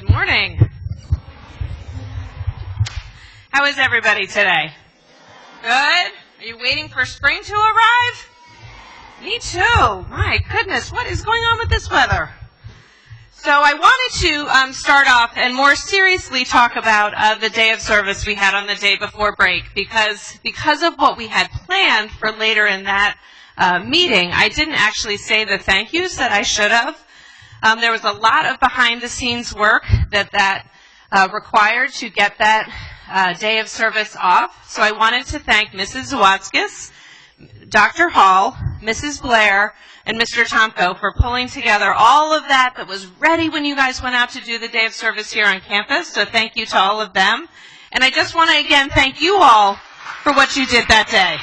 Good morning. How is everybody today? Good? Are you waiting for spring to arrive? Me too. My goodness, what is going on with this weather? So I wanted to start off and more seriously talk about the day of service we had on the day before break because of what we had planned for later in that meeting, I didn't actually say the thank yous that I should have. There was a lot of behind-the-scenes work that required to get that day of service off. So I wanted to thank Mrs. Zawadzkis, Dr. Hall, Mrs. Blair, and Mr. Tomko for pulling together all of that was ready when you guys went out to do the day of service here on campus. So thank you to all of them. And I just want to again thank you all for what you did that day.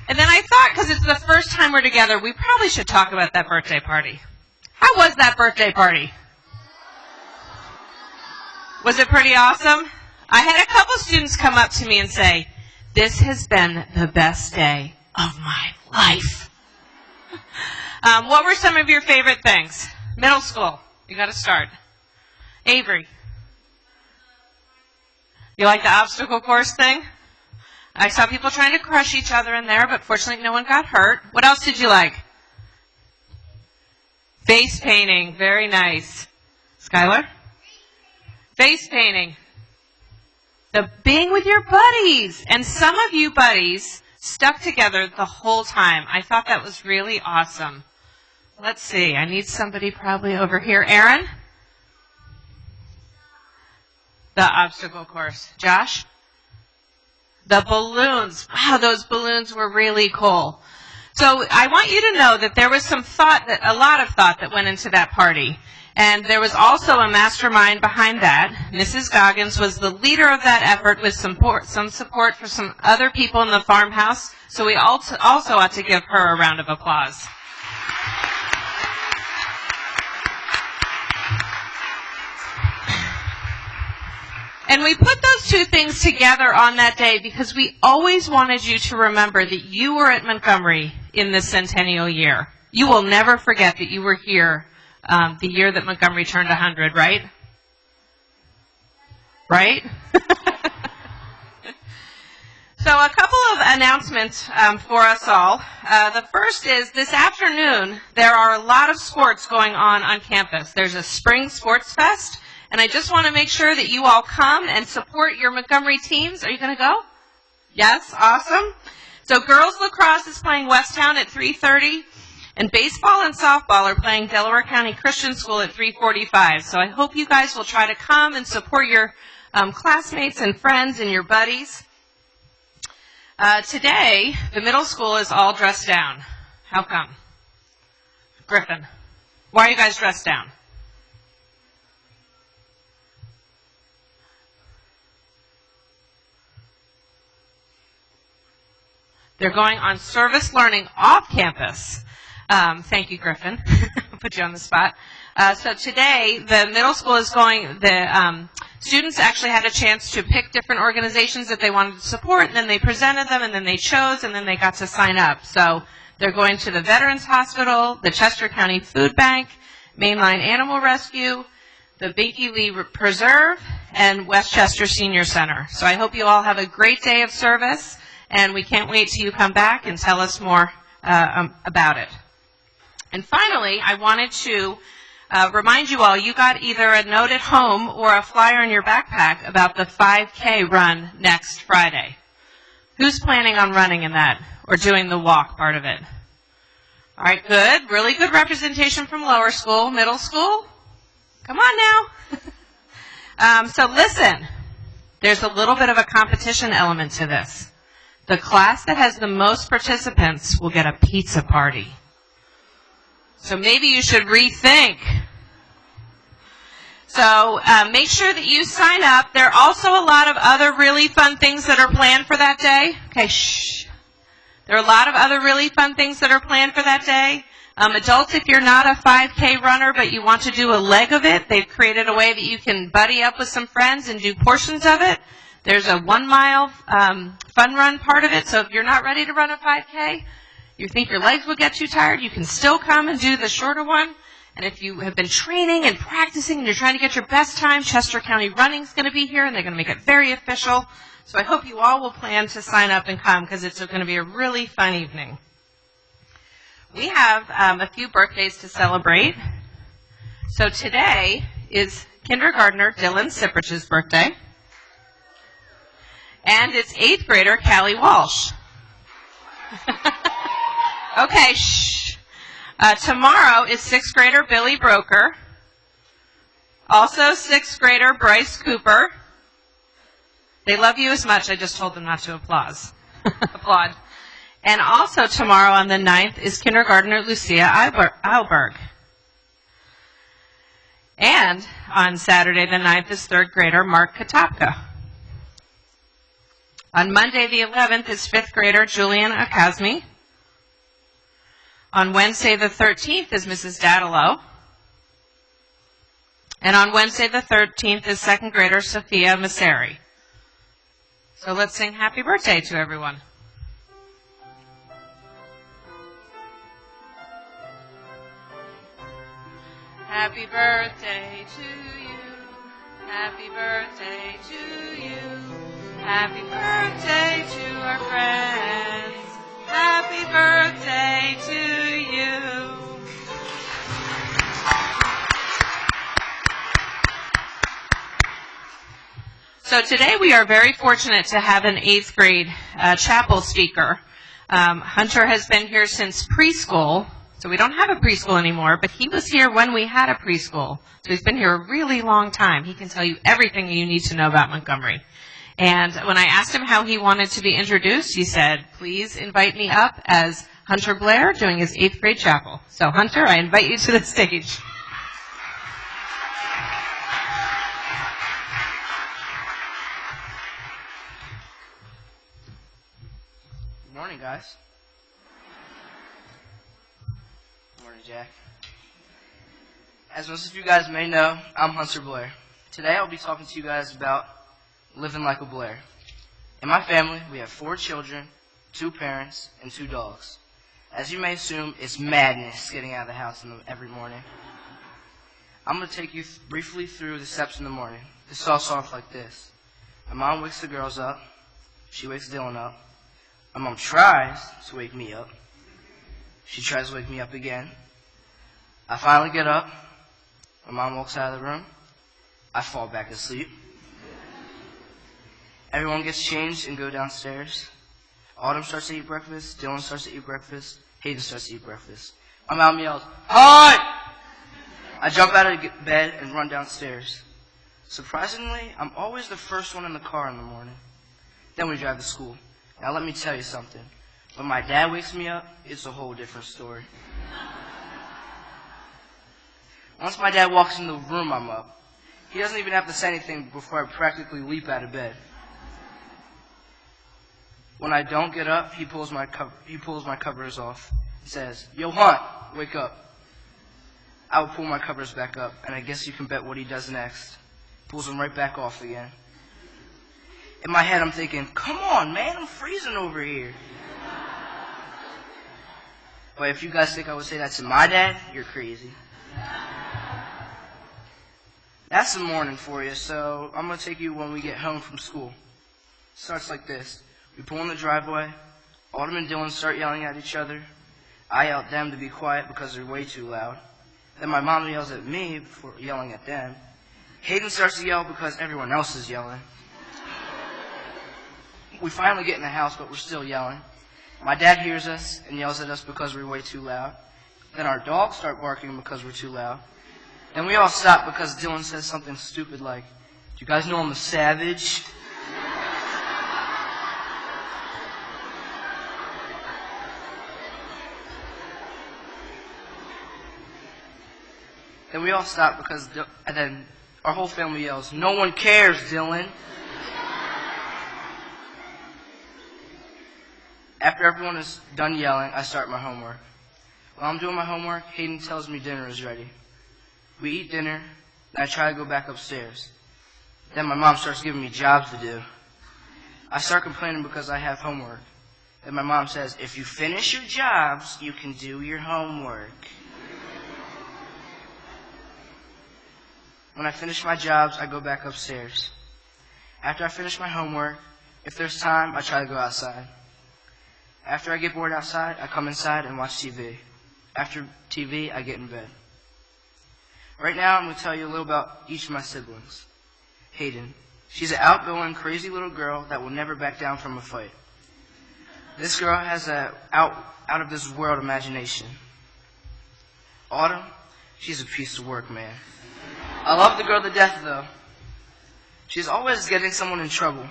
And then I thought, because it's the first time we're together, we probably should talk about that birthday party. How was that birthday party? Was it pretty awesome? I had a couple students come up to me and say, "This has been the best day of my life." What were some of your favorite things? Middle school. You got to start. Avery. You like the obstacle course thing? I saw people trying to crush each other in there, but fortunately no one got hurt. What else did you like? Face painting. Very nice. Skylar? Face painting. The being with your buddies. And some of you buddies stuck together the whole time. I thought that was really awesome. Let's see. I need somebody probably over here. Aaron? The obstacle course. Josh? The balloons. Wow, those balloons were really cool. So I want you to know that there was some thought, a lot of thought that went into that party. And there was also a mastermind behind that. Mrs. Goggins was the leader of that effort with some support for some other people in the farmhouse. So we also ought to give her a round of applause. And we put those two things together on that day because we always wanted you to remember that you were at Montgomery in the centennial year. You will never forget that you were here the year that Montgomery turned 100, right? Right? So a couple of announcements for us all. The first is this afternoon, there are a lot of sports going on campus. There's a spring sports fest. And I just want to make sure that you all come and support your Montgomery teams. Are you going to go? Yes? Awesome. So girls lacrosse is playing Westtown at 3:30. And baseball and softball are playing Delaware County Christian School at 3:45. So I hope you guys will try to come and support your classmates and friends and your buddies. Today, the middle school is all dressed down. How come? Griffin, why are you guys dressed down? They're going on service learning off campus. Thank you, Griffin. Put you on the spot. So today, the middle school is going, the students actually had a chance to pick different organizations that they wanted to support, and then they presented them, and then they chose, and then they got to sign up. So they're going to the Veterans Hospital, the Chester County Food Bank, Mainline Animal Rescue, the Binky Lee Preserve, and Westchester Senior Center. So I hope you all have a great day of service. And we can't wait till you come back and tell us more about it. And finally, I wanted to remind you all, you got either a note at home or a flyer in your backpack about the 5K run next Friday. Who's planning on running in that or doing the walk part of it? All right, good. Really good representation from lower school, middle school. Come on now. So listen, there's a little bit of a competition element to this. The class that has the most participants will get a pizza party. So maybe you should rethink. So make sure that you sign up. There are also a lot of other really fun things that are planned for that day. Okay, shh. There are a lot of other really fun things that are planned for that day. Adults, if you're not a 5K runner but you want to do a leg of it, they've created a way that you can buddy up with some friends and do portions of it. There's a 1 mile fun run part of it, so if you're not ready to run a 5K, you think your legs would get too tired, you can still come and do the shorter one. And if you have been training and practicing and you're trying to get your best time, Chester County Running's going to be here, and they're going to make it very official. So I hope you all will plan to sign up and come because it's going to be a really fun evening. We have a few birthdays to celebrate. So today is kindergartner Dylan Sipprich's birthday. And it's 8th grader Callie Walsh. Okay, shh. Tomorrow is 6th grader Billy Broker. Also 6th grader Bryce Cooper. They love you as much, I just told them not to applaud. And also tomorrow on the 9th is kindergartner Lucia Eilberg. And on Saturday the 9th is 3rd grader Mark Katopka. On Monday the 11th is 5th grader Julian Akazmi. On Wednesday the 13th is Mrs. Dadalow. And on Wednesday the 13th is 2nd grader Sophia Masseri. So let's sing happy birthday to everyone. Happy birthday to you. Happy birthday to you. Happy birthday to our friends. Happy birthday to you. So today we are very fortunate to have an 8th grade chapel speaker. Hunter has been here since preschool. So we don't have a preschool anymore, but he was here when we had a preschool. So he's been here a really long time. He can tell you everything you need to know about Montgomery. And when I asked him how he wanted to be introduced, he said, please invite me up as Hunter Blair doing his 8th grade chapel. So Hunter, I invite you to the stage. Good morning, guys. Morning, Jack. As most of you guys may know, I'm Hunter Blair. Today I'll be talking to you guys about living like a Blair. In my family, we have 4 children, 2 parents, and 2 dogs. As you may assume, it's madness getting out of the house every morning. I'm going to take you briefly through the steps in the morning. This starts off like this. My mom wakes the girls up. She wakes Dylan up. My mom tries to wake me up. She tries to wake me up again. I finally get up. My mom walks out of the room. I fall back asleep. Everyone gets changed and go downstairs. Autumn starts to eat breakfast. Dylan starts to eat breakfast. Hayden starts to eat breakfast. My mom yells, "Hi!" I jump out of bed and run downstairs. Surprisingly, I'm always the first one in the car in the morning. Then we drive to school. Now let me tell you something. When my dad wakes me up, it's a whole different story. Once my dad walks in the room, I'm up. He doesn't even have to say anything before I practically leap out of bed. When I don't get up, he pulls my covers off. He says, "Yo, Hunt, wake up." I will pull my covers back up, and I guess you can bet what he does next. Pulls them right back off again. In my head, I'm thinking, come on, man, I'm freezing over here. But if you guys think I would say that to my dad, you're crazy. That's the morning for you, so I'm going to take you when we get home from school. It starts like this. We pull in the driveway. Autumn and Dylan start yelling at each other. I yell at them to be quiet because they're way too loud. Then my mom yells at me for yelling at them. Hayden starts to yell because everyone else is yelling. We finally get in the house, but we're still yelling. My dad hears us and yells at us because we're way too loud. Then our dogs start barking because we're too loud. Then we all stop because Dylan says something stupid like, "Do you guys know I'm a savage?" Then we all stop because, and then our whole family yells, "No one cares, Dylan." After everyone is done yelling, I start my homework. While I'm doing my homework, Hayden tells me dinner is ready. We eat dinner, and I try to go back upstairs. Then my mom starts giving me jobs to do. I start complaining because I have homework. Then my mom says, if you finish your jobs, you can do your homework. When I finish my jobs, I go back upstairs. After I finish my homework, if there's time, I try to go outside. After I get bored outside, I come inside and watch TV. After TV, I get in bed. Right now, I'm going to tell you a little about each of my siblings. Hayden. She's an outgoing, crazy little girl that will never back down from a fight. This girl has a out-of-this-world imagination. Autumn. She's a piece of work, man. I love the girl to death, though. She's always getting someone in trouble.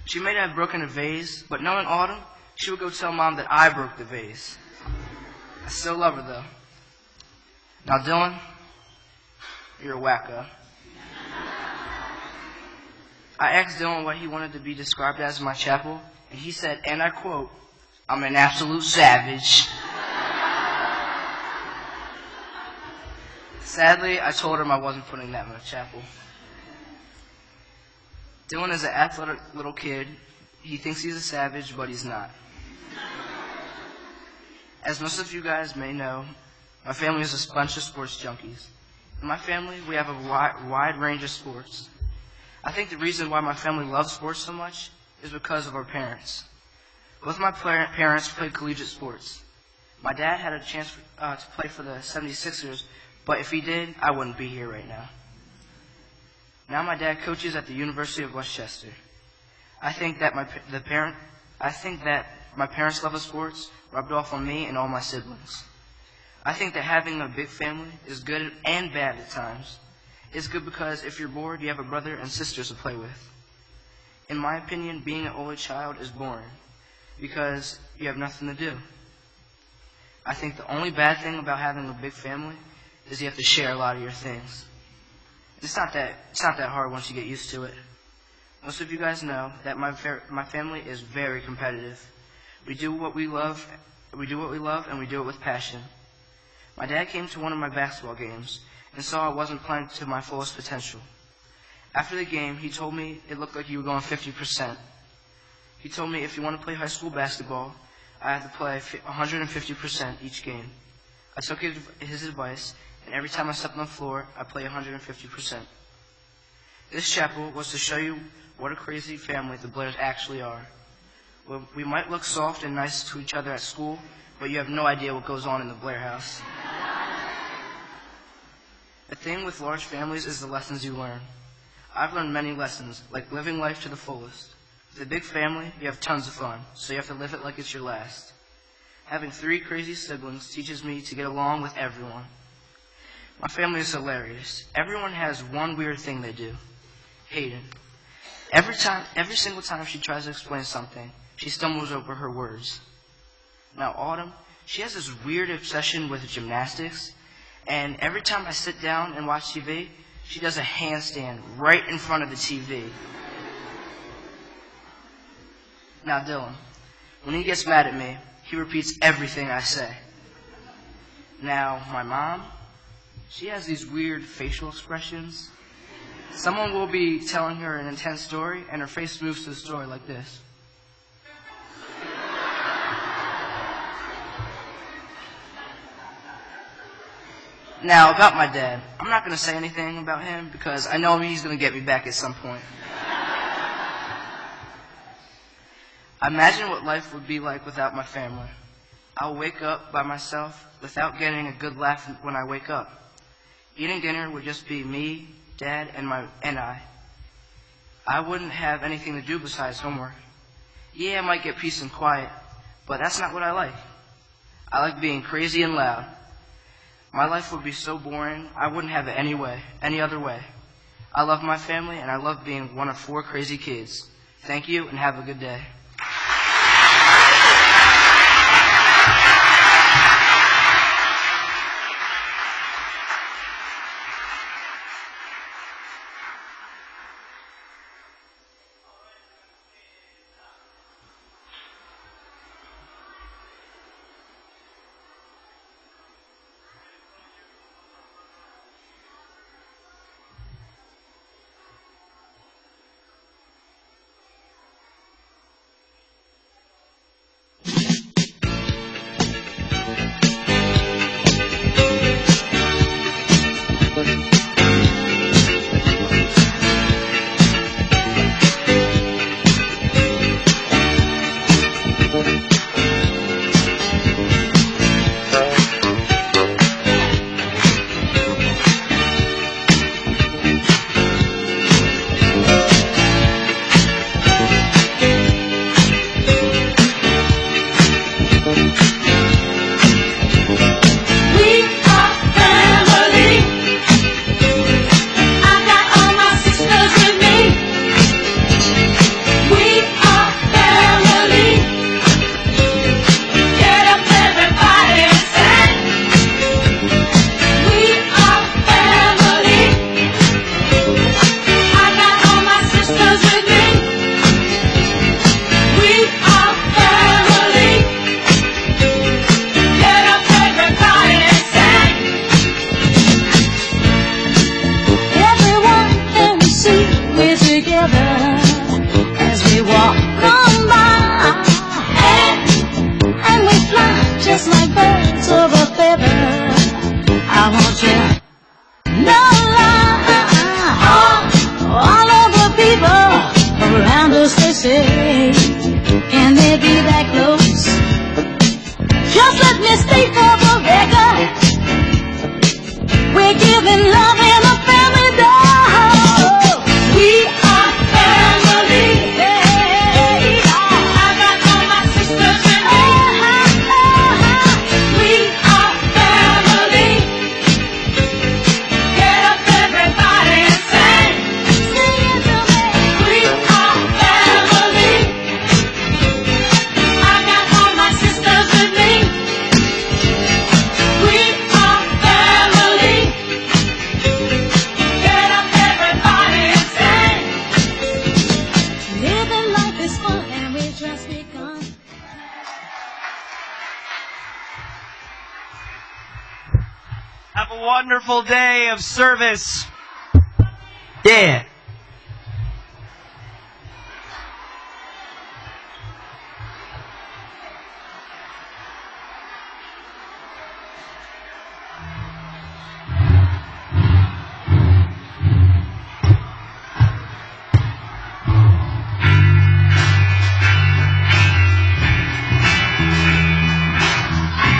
She may have broken a vase, but knowing Autumn, she would go tell Mom that I broke the vase. I still love her, though. Now, Dylan, you're a wacko. I asked Dylan what he wanted to be described as in my chapel, and he said, and I quote, I'm an absolute savage. Sadly, I told him I wasn't putting that in my chapel. Dylan is an athletic little kid. He thinks he's a savage, but he's not. As most of you guys may know, my family is a bunch of sports junkies. In my family, we have a wide range of sports. I think the reason why my family loves sports so much is because of our parents. Both my parents played collegiate sports. My dad had a chance to play for the 76ers, but if he did, I wouldn't be here right now. Now my dad coaches at the University of Westchester. I think that my parents' love of sports rubbed off on me and all my siblings. I think that having a big family is good and bad at times. It's good because if you're bored, you have a brother and sisters to play with. In my opinion, being an only child is boring because you have nothing to do. I think the only bad thing about having a big family is you have to share a lot of your things. It's not that hard once you get used to it. Most of you guys know that my family is very competitive. We do what we love, and we do it with passion. My dad came to one of my basketball games and saw I wasn't playing to my fullest potential. After the game, he told me it looked like you were going 50%. He told me if you want to play high school basketball, I have to play 150% each game. I took his advice, and every time I stepped on the floor, I play 150%. This chapel was to show you what a crazy family the Blairs actually are. Well, we might look soft and nice to each other at school, but you have no idea what goes on in the Blair house. The thing with large families is the lessons you learn. I've learned many lessons, like living life to the fullest. With a big family, you have tons of fun, so you have to live it like it's your last. Having 3 crazy siblings teaches me to get along with everyone. My family is hilarious. Everyone has one weird thing they do. Hayden. Every single time she tries to explain something, she stumbles over her words. Now, Autumn, she has this weird obsession with gymnastics, and every time I sit down and watch TV, she does a handstand right in front of the TV. Now, Dylan, when he gets mad at me, he repeats everything I say. Now, my mom, she has these weird facial expressions. Someone will be telling her an intense story, and her face moves to the story like this. Now, about my dad, I'm not going to say anything about him because I know he's going to get me back at some point. Imagine what life would be like without my family. I'll wake up by myself without getting a good laugh when I wake up. Eating dinner would just be me, Dad, and I. I wouldn't have anything to do besides homework. Yeah, I might get peace and quiet, but that's not what I like. I like being crazy and loud. My life would be so boring, I wouldn't have it any other way. I love my family, and I love being one of 4 crazy kids. Thank you, and have a good day. wonderful day of service. Yeah.